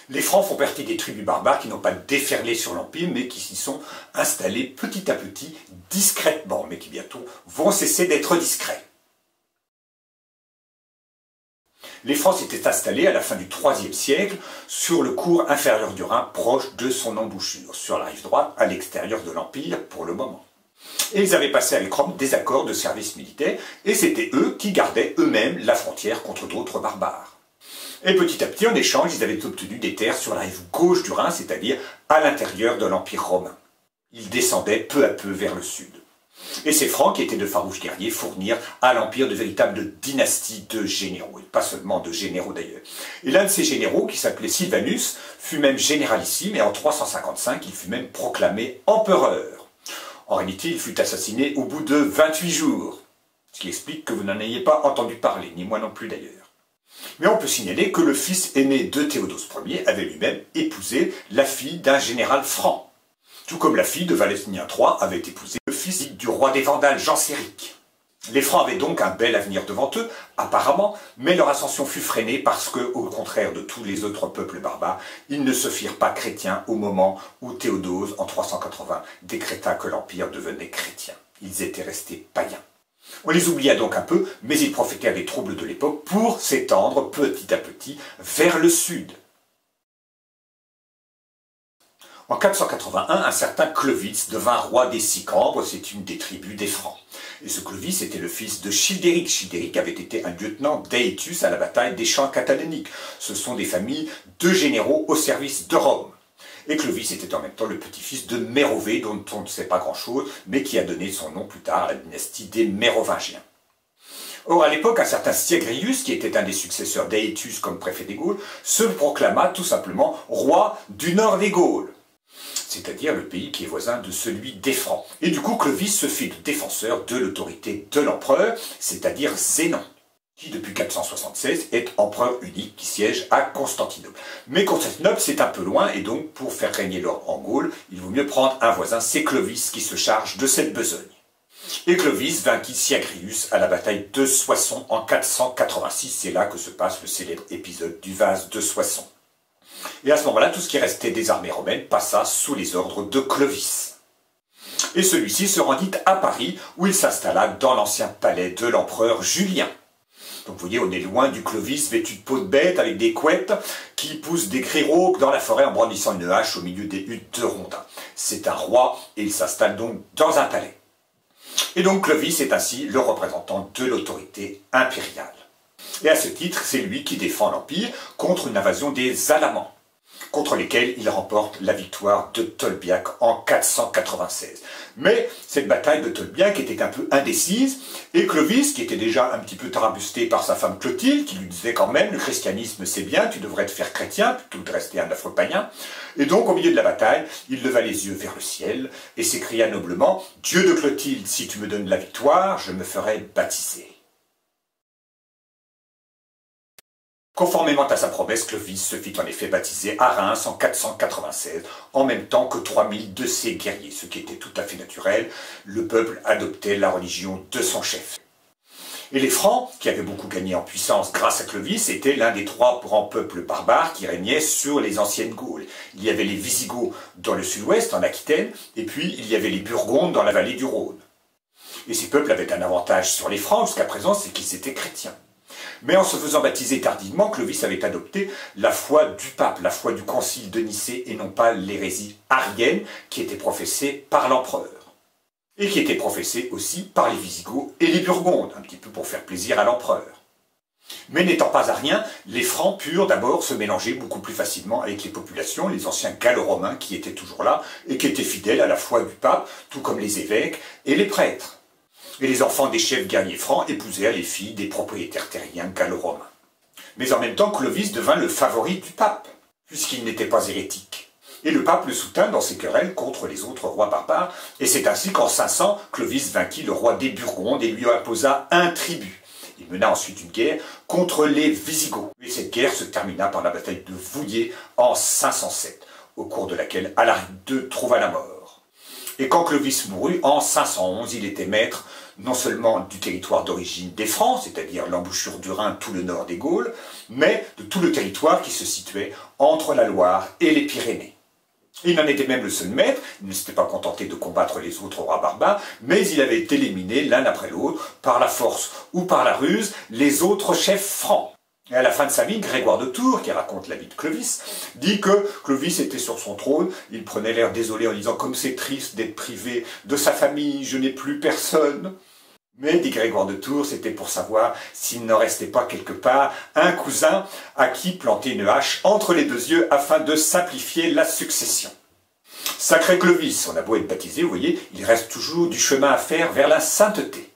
Les Francs font partie des tribus barbares qui n'ont pas déferlé sur l'Empire, mais qui s'y sont installés petit à petit, discrètement, mais qui bientôt vont cesser d'être discrets. Les Francs s'étaient installés à la fin du IIIe siècle sur le cours inférieur du Rhin, proche de son embouchure, sur la rive droite, à l'extérieur de l'Empire pour le moment. Et ils avaient passé avec Rome des accords de service militaire, et c'était eux qui gardaient eux-mêmes la frontière contre d'autres barbares. Et petit à petit, en échange, ils avaient obtenu des terres sur la rive gauche du Rhin, c'est-à-dire à l'intérieur de l'Empire romain. Ils descendaient peu à peu vers le sud. Et ces Francs, qui étaient de farouches guerriers, fournirent à l'Empire de véritables dynasties de généraux, et pas seulement de généraux d'ailleurs. Et l'un de ces généraux, qui s'appelait Sylvanus, fut même généralissime, et en 355, il fut même proclamé empereur. En réalité, il fut assassiné au bout de 28 jours, ce qui explique que vous n'en ayez pas entendu parler, ni moi non plus d'ailleurs. Mais on peut signaler que le fils aîné de Théodose Ier avait lui-même épousé la fille d'un général franc, tout comme la fille de Valentinien III avait épousé le fils du roi des Vandales, Genséric. Les Francs avaient donc un bel avenir devant eux, apparemment, mais leur ascension fut freinée parce que, au contraire de tous les autres peuples barbares, ils ne se firent pas chrétiens au moment où Théodose, en 380, décréta que l'Empire devenait chrétien. Ils étaient restés païens. On les oublia donc un peu, mais ils profitèrent des troubles de l'époque pour s'étendre petit à petit vers le sud. En 481, un certain Clovis devint roi des Sicambres, c'est une des tribus des Francs. Et ce Clovis était le fils de Childéric. Childéric avait été un lieutenant d'Aétus à la bataille des Champs Cataloniques. Ce sont des familles de généraux au service de Rome. Et Clovis était en même temps le petit-fils de Mérovée, dont on ne sait pas grand-chose, mais qui a donné son nom plus tard à la dynastie des Mérovingiens. Or, à l'époque, un certain Syagrius, qui était un des successeurs d'Aétus comme préfet des Gaules, se proclama tout simplement roi du nord des Gaules, c'est-à-dire le pays qui est voisin de celui des Francs. Et du coup, Clovis se fit le défenseur de l'autorité de l'empereur, c'est-à-dire Zénon, qui depuis 476 est empereur unique qui siège à Constantinople. Mais Constantinople c'est un peu loin et donc pour faire régner l'ordre en Gaule, il vaut mieux prendre un voisin, c'est Clovis qui se charge de cette besogne. Et Clovis vainquit Syagrius à la bataille de Soissons en 486, c'est là que se passe le célèbre épisode du vase de Soissons. Et à ce moment-là, tout ce qui restait des armées romaines passa sous les ordres de Clovis. Et celui-ci se rendit à Paris où il s'installa dans l'ancien palais de l'empereur Julien. Donc vous voyez, on est loin du Clovis vêtu de peau de bête avec des couettes qui poussent des cris rauques dans la forêt en brandissant une hache au milieu des huttes de rondins. C'est un roi et il s'installe donc dans un palais. Et donc Clovis est ainsi le représentant de l'autorité impériale. Et à ce titre, c'est lui qui défend l'Empire contre une invasion des Alamans, contre lesquels il remporte la victoire de Tolbiac en 496. Mais cette bataille de Tolbiac était un peu indécise, et Clovis, qui était déjà un petit peu tarabusté par sa femme Clotilde, qui lui disait quand même « le christianisme c'est bien, tu devrais te faire chrétien, plutôt que de rester un affreux païen », et donc au milieu de la bataille, il leva les yeux vers le ciel, et s'écria noblement « Dieu de Clotilde, si tu me donnes la victoire, je me ferai baptiser ». Conformément à sa promesse, Clovis se fit en effet baptiser à Reims en 496, en même temps que 3000 de ses guerriers, ce qui était tout à fait naturel. Le peuple adoptait la religion de son chef. Et les Francs, qui avaient beaucoup gagné en puissance grâce à Clovis, étaient l'un des trois grands peuples barbares qui régnaient sur les anciennes Gaules. Il y avait les Visigoths dans le sud-ouest, en Aquitaine, et puis il y avait les Burgondes dans la vallée du Rhône. Et ces peuples avaient un avantage sur les Francs jusqu'à présent, c'est qu'ils étaient chrétiens. Mais en se faisant baptiser tardivement, Clovis avait adopté la foi du pape, la foi du concile de Nicée, et non pas l'hérésie arienne qui était professée par l'empereur. Et qui était professée aussi par les Visigoths et les Burgondes, un petit peu pour faire plaisir à l'empereur. Mais n'étant pas ariens, les Francs purent d'abord se mélanger beaucoup plus facilement avec les populations, les anciens gallo-romains qui étaient toujours là, et qui étaient fidèles à la foi du pape, tout comme les évêques et les prêtres. Et les enfants des chefs guerriers francs épousaient les filles des propriétaires terriens gallo-romains. Mais en même temps, Clovis devint le favori du pape, puisqu'il n'était pas hérétique. Et le pape le soutint dans ses querelles contre les autres rois barbares, et c'est ainsi qu'en 500, Clovis vainquit le roi des Burgondes et lui imposa un tribut. Il mena ensuite une guerre contre les Visigoths. Et cette guerre se termina par la bataille de Vouillers en 507, au cours de laquelle Alaric II trouva la mort. Et quand Clovis mourut, en 511, il était maître non seulement du territoire d'origine des Francs, c'est-à-dire l'embouchure du Rhin, tout le nord des Gaules, mais de tout le territoire qui se situait entre la Loire et les Pyrénées. Il en était même le seul maître, il ne s'était pas contenté de combattre les autres rois barbares, mais il avait éliminé l'un après l'autre, par la force ou par la ruse, les autres chefs francs. Et à la fin de sa vie, Grégoire de Tours, qui raconte la vie de Clovis, dit que Clovis était sur son trône, il prenait l'air désolé en disant « Comme c'est triste d'être privé de sa famille, je n'ai plus personne ». Mais, dit Grégoire de Tours, c'était pour savoir s'il ne restait pas quelque part un cousin à qui planter une hache entre les deux yeux afin de simplifier la succession. Sacré Clovis, on a beau être baptisé, vous voyez, il reste toujours du chemin à faire vers la sainteté.